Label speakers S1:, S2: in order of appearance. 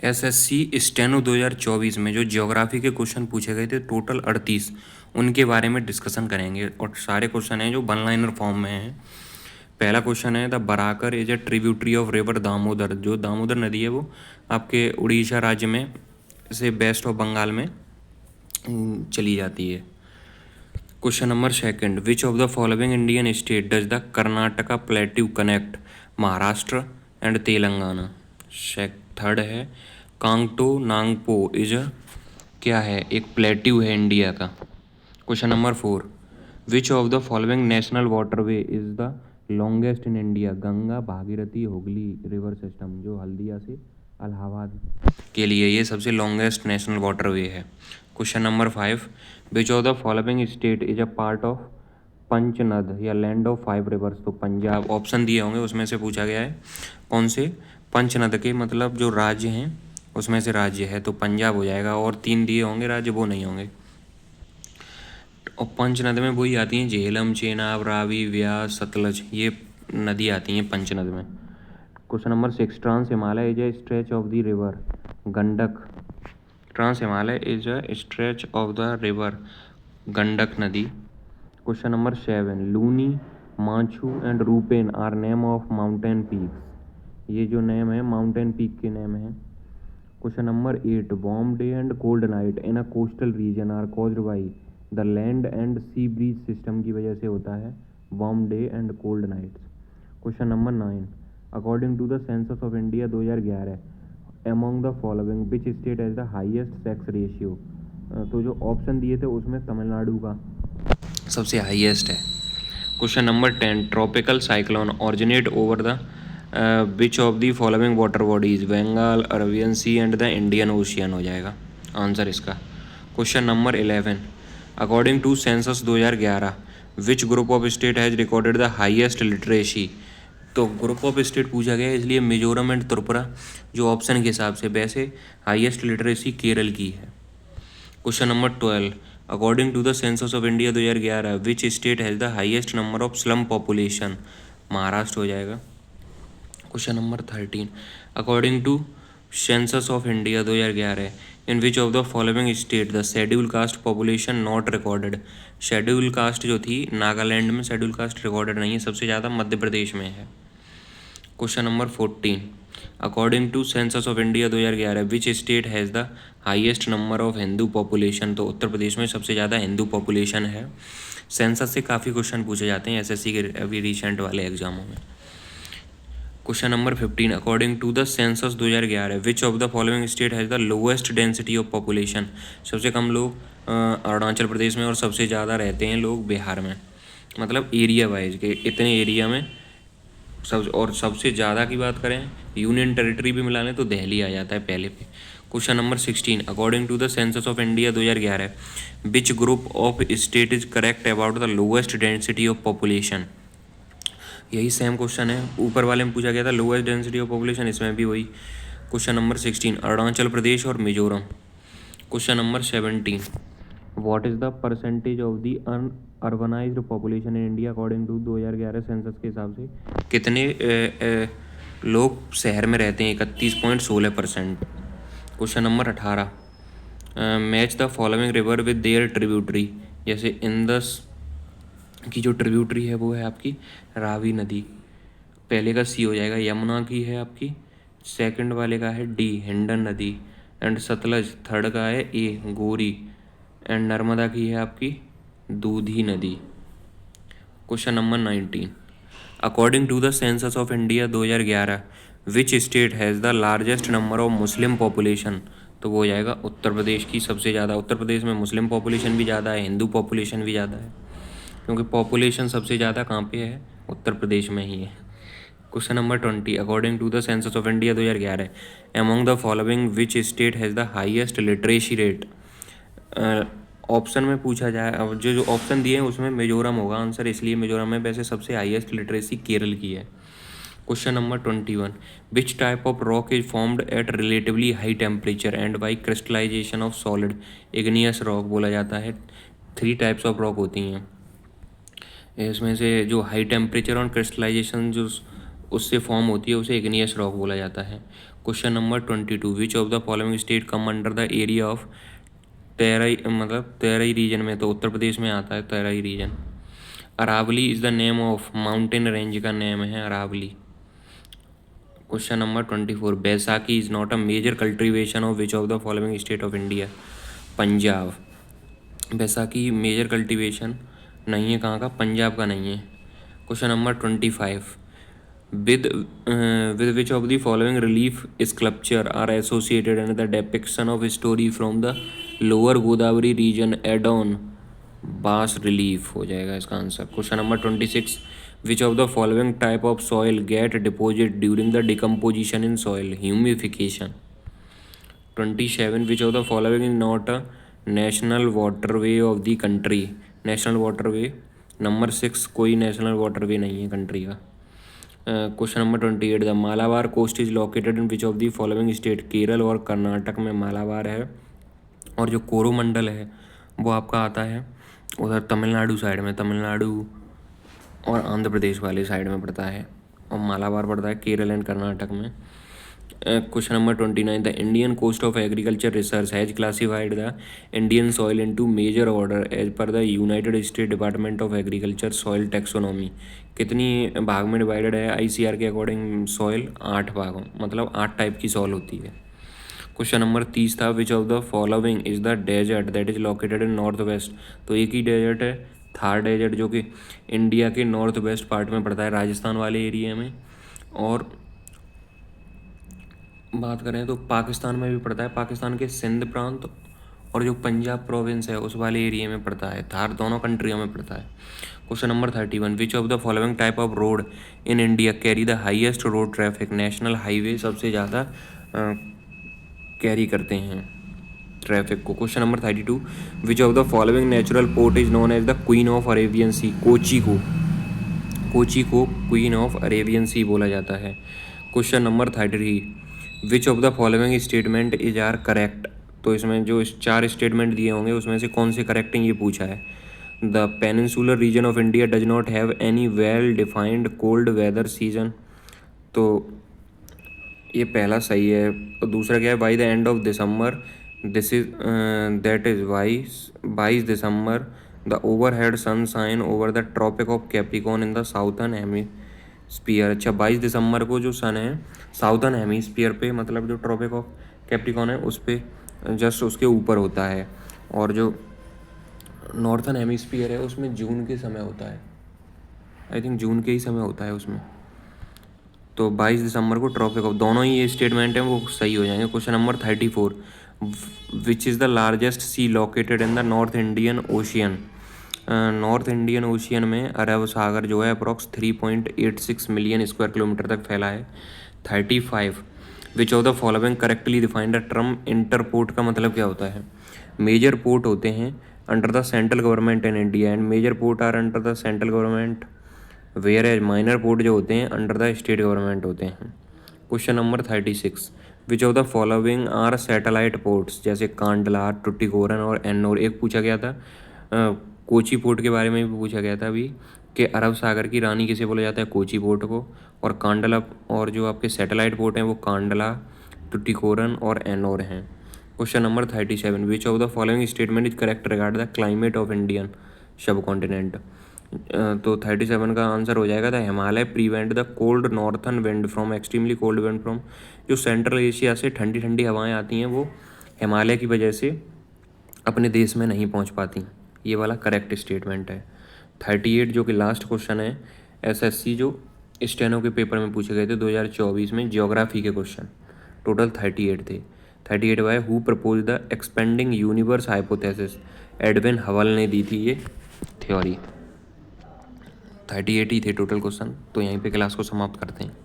S1: SSC steno 2024 में जो geography के क्वेश्चन पूछे गए थे टोटल 38, उनके बारे में डिस्कशन करेंगे और सारे क्वेश्चन हैं जो वन लाइनर फॉर्म में हैं। पहला क्वेश्चन है the Barakar is a tributary of river Damodar. जो दामोदर नदी है वो आपके उड़ीसा राज्य में से वेस्ट ऑफ बंगाल में चली जाती है। Question number second, which of the following Indian state does the Karnataka plateau connect Maharashtra and Telangana. Third है कांगटो नांगपो इज क्या है, एक प्लेट्यू है इंडिया का। Question number four, which of the following national waterway is the longest in India. Ganga Bhagirathi Hooghly river system जो हल्दिया से इलाहाबाद के लिए ये सबसे लॉन्गेस्ट नेशनल वाटरवे है। Question number five, which of the following state is a part of Panchnad या land of five rivers. तो Punjab, option दिए होंगे उसमें से पूछा गया है कौन से पंचनद के मतलब जो राज्य हैं उसमें से राज्य है, तो पंजाब हो जाएगा। और 3 दिए होंगे राज्य, वो नहीं होंगे। और पंचनद में वही आती हैं झेलम, चेनाब, रावी, व्यास, सतलज, ये नदी आती हैं पंचनद में। Question number 6, trans Himalaya is a stretch of the river Gandak. Trans Himalaya is a stretch of the river Gandak नदी। Question number 7, Luni, Machu and Rupen are name of mountain peaks. ये जो नेम है माउंटेन पीक के नेम है। Question number 8, warm day and cold night in a coastal region are caused by the land and sea breeze system की वजह से होता है warm day and cold nights. Question number 9, according to the census of India 2011 among the following which state has the highest sex ratio. तो जो option दिए थे उसमें तमिलनाडु का सबसे हाईएस्ट है। Question number 10, tropical cyclone originate over the which of the following water bodies. Bengal, Arabian sea and the Indian ocean हो जाएगा आंसर इसका। Question number 11, according to census 2011 which group of state has recorded the highest literacy. तो group of state पूछा गया है इसलिए Mizoram and Tripura जो option के हिसाब से, वैसे हाईएस्ट लिटरेसी केरल की है। Question number 12, according to the census of India 2011 which state has the highest number of slum population. Maharashtra हो जाएगा। Question number 13, according to census of India 2011 in which of the following state the schedule caste population not recorded. Schedule caste जो थी नागालैंड में schedule caste recorded नहीं है, सबसे ज़्यादा मध्य प्रदेश में है। Question number 14, according to census of India 2011 which state has the highest number of Hindu population. तो उत्तर प्रदेश में सबसे ज़्यादा हिंदू पॉपुलेशन है। सेंसस से काफ़ी क्वेश्चन पूछे जाते हैं एसएससी के अभी रिसेंट वाले एग्जामों में। Question number 15, according to the census 2011 which of the following state has the lowest density of population. सबसे कम लोग अरुणाचल प्रदेश में और सबसे ज़्यादा रहते हैं लोग बिहार में, मतलब एरिया वाइज के इतने एरिया में सबसे ज़्यादा की बात करें यूनियन टेरिटरी भी मिला लें तो दिल्ली आ जाता है पहले पे। Question number 16, according to the census of India 2011 which group of state is correct about the lowest density of population. यही सेम क्वेश्चन है, ऊपर वाले में पूछा गया था लोएस्ट डेंसिटी ऑफ पॉपुलेशन, इसमें भी वही। क्वेश्चन नंबर 16, अरुणाचल प्रदेश और Mizoram. Question number 17, what is the percentage of the urbanised population in India according to 2011 census के हिसाब से कितने लोग शहर में रहते हैं, 31.16%। Question number 18, match the following river with their tributary. जैसे इंदस की जो ट्रिब्यूटरी है वो है आपकी रावी नदी, पहले का सी हो जाएगा। यमुना की है आपकी, सेकंड वाले का है डी हिंडन नदी, एंड सतलज थर्ड का है ए गोरी, एंड नर्मदा की है आपकी दूधी नदी। Question number 19, according to the census of India 2011 which state has the largest number of Muslim population. तो वो हो जाएगा उत्तर प्रदेश की सबसे ज़्यादा। उत्तर प्रदेश में मुस्लिम पॉपुलेशन भी ज़्यादा है, हिंदू पॉपुलेशन भी ज़्यादा है, क्योंकि पॉपुलेशन सबसे ज़्यादा कहाँ पे है, उत्तर प्रदेश में ही है। Question number 20, according to the census of India 2011 among the following which state has the highest literacy rate. Option में पूछा जाए, अब जो ऑप्शन दिए हैं उसमें मिजोरम होगा आंसर, इसलिए मिजोरम में वैसे सबसे हाईएस्ट लिटरेसी केरल की है। Question number 21, which type of rock is formed at relatively high temperature and by crystallisation of solid. Igneous rock बोला जाता है। 3 टाइप्स ऑफ रॉक होती हैं, इसमें से जो हाई टेम्परेचर और क्रिस्टलाइजेशन जो उससे फॉर्म होती है उसे इग्नियस रॉक बोला जाता है। Question number 22, which of the following state come under the area of Terai, मतलब तेराई रीजन में, तो उत्तर प्रदेश में आता है Terai region. Aravalli is the name of mountain range का नेम है Aravalli. Question number 24, Baisakhi is not a major cultivation of which of the following state of India. Punjab. Baisakhi major cultivation नहीं है, कहाँ का, पंजाब का नहीं है। Question number 25, with with which of the following relief sculpture are associated in the depiction of a story from the lower Godavari region add-on bas relief हो जाएगा इसका answer. Question number 26, which of the following type of soil get deposit during the decomposition in soil, humification। 27, which of the following is not a national waterway of the country, national waterway. Number 6, कोई national waterway नहीं है country का। Question number 28, the Malabar coast is located in which of the following state, Kerala और कर्नाटक में मालाबार है, और जो कोरोमंडल है वो आपका आता है उधर तमिलनाडु साइड में, तमिलनाडु और आंध्र प्रदेश वाले साइड में पड़ता है, और मालाबार पड़ता है केरल एंड कर्नाटक में। Question number 29, the Indian coast of agriculture research has classified the Indian soil into major order as per the United State Department of Agriculture soil taxonomy. कितनी भाग में डिवाइडेड है आईसीआर के अकॉर्डिंग सॉइल? 8 भागों, मतलब 8 type की soil होती है। क्वेश्चन नंबर 30 था, which of the following is the desert that is located in north west. तो एक ही डेजर्ट है, थार डेजर्ट, जो कि इंडिया के नॉर्थ वेस्ट पार्ट में पड़ता है, राजस्थान वाले एरिया में। और बात करें तो पाकिस्तान में भी पड़ता है, पाकिस्तान के सिंध प्रांत और जो पंजाब प्रोविंस है उस वाले एरिया में पड़ता है, थार दोनों कंट्रियों में पड़ता है। Question number 31, which of the following type of road in India carry the highest road traffic. National highway सबसे ज़्यादा कैरी करते हैं ट्रैफिक को। Question number 32, which of the following natural port is known as the queen of Arabian sea. Kochi को queen of Arabian sea बोला जाता है। Question number 33, which of the following statement is are correct. तो इसमें जो 4 statement दिए होंगे उसमें से कौन से करेक्टिंग ये पूछा है। The peninsular region of India does not have any well defined cold weather season. तो ये पहला सही है। और दूसरा क्या है, by the end of December this is that is 22 December the overhead sun shine over the tropic of Capricorn in the southern hemisphere. अच्छा, 22 दिसंबर को जो सन है साउथर्न हेमिस्फीयर पे, मतलब जो ट्रॉपिक ऑफ कैप्रिकॉन है उस पे जस्ट उसके ऊपर होता है, और जो नॉर्थर्न हेमिस्फीयर है उसमें जून के समय होता है, आई थिंक जून के ही समय होता है उसमें। तो 22 दिसंबर को ट्रॉपिक ऑफ, दोनों ही ये स्टेटमेंट हैं वो सही हो जाएंगे। Question number 34, which is the largest C located in the north Indian ocean. North Indian ocean में अरब सागर जो है अप्रॉक्स 3.86 मिलियन स्क्वायर किलोमीटर तक फैला है। 35, which of the following correctly defined the term interport का मतलब क्या होता है। मेजर पोर्ट होते हैं under the central government in India and major port are under the central government, whereas minor port जो होते हैं अंडर द स्टेट गवर्नमेंट होते हैं। Question number 36, which of the following are satellite ports, जैसे कांडला, टुटिकोरन और एन्नोर। एक पूछा गया था कोची पोर्ट के बारे में भी पूछा गया था अभी, कि अरब सागर की रानी किसे बोला जाता है, कोची पोर्ट को। और कांडला, और जो आपके सैटेलाइट पोर्ट हैं वो कांडला, टुटिकोरन और एन्नोर हैं। Question number 37, which of the following statement is correct regard the climate of Indian सब कॉन्टिनेंट। तो 37 का आंसर हो जाएगा, the Himalaya prevent the cold northern wind from extremely cold wind from. जो सेंट्रल एशिया से ठंडी ठंडी हवाएं आती हैं वो हिमालय की वजह से अपने देश में नहीं पहुंच पाती। ये वाला करेक्ट स्टेटमेंट है। 38 जो कि लास्ट क्वेश्चन है, एसएससी जो स्टेनो के पेपर में पूछे गए थे 2024 में, जियोग्राफी के क्वेश्चन टोटल 38 थे। 38 why who propose the expanding universe hypothesis. Edwin Hubble ने दी थी ये थ्योरी। 38 ही थे टोटल क्वेश्चन। तो यहीं पे क्लास को समाप्त करते हैं।